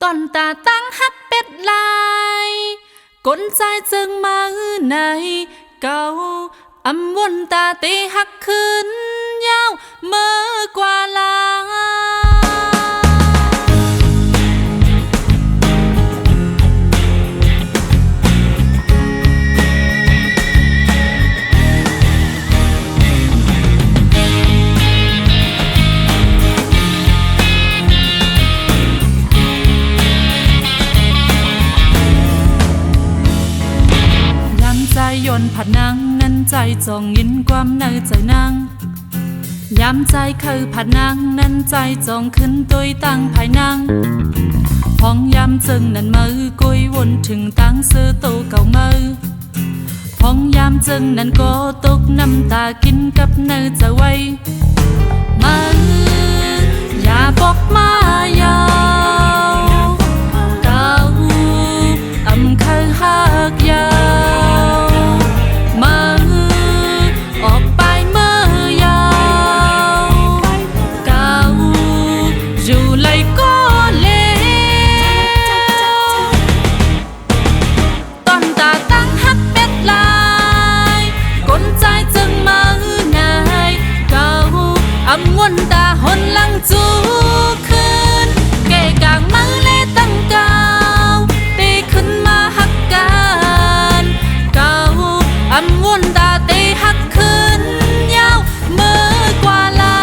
ต้นตาตั้งฮักเป็ดลายก้นใจจึงมาในเก่าอำวนตาเตฮักขึ้นยาวเมื่อกว่าลายนผัดนางนั้นใจจองยินความในใจนางยามใจคือผัดนางนั้นใจจองขึ้นตัวตั้งภายนางห้องยามจึงนั้นมือกุยวนถึงตั้งซื้อตัวเก่ามือห้องยามจึงนั้นก็ตกน้ำตากินกับเนื้อจะไว้มืออย่าบอกมายาวเก่าอำคือหักยาววนตาหนลังจูขึ้นเกะกางมือเล่ตั้งเก่าตีขึ้นมาหักกันเก่าอำวนตาตีหักขึ้นยาวเมื่อกว่าลา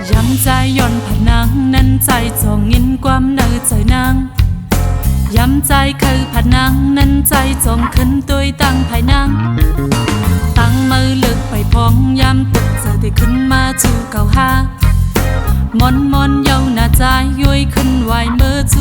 ยำใจย่อนผัดนางนั้นใจจองยินความในใจนางย้ำใจคือผัดนางนั้นใจจองขึ้นตัวตั้งภายนางตั้งมือเลิกไปพองย้ำตึกเจอที่ขึ้นมาจูเก่าหามอนเยาหน้าใจย้อยขึ้นไหวเมื่อจู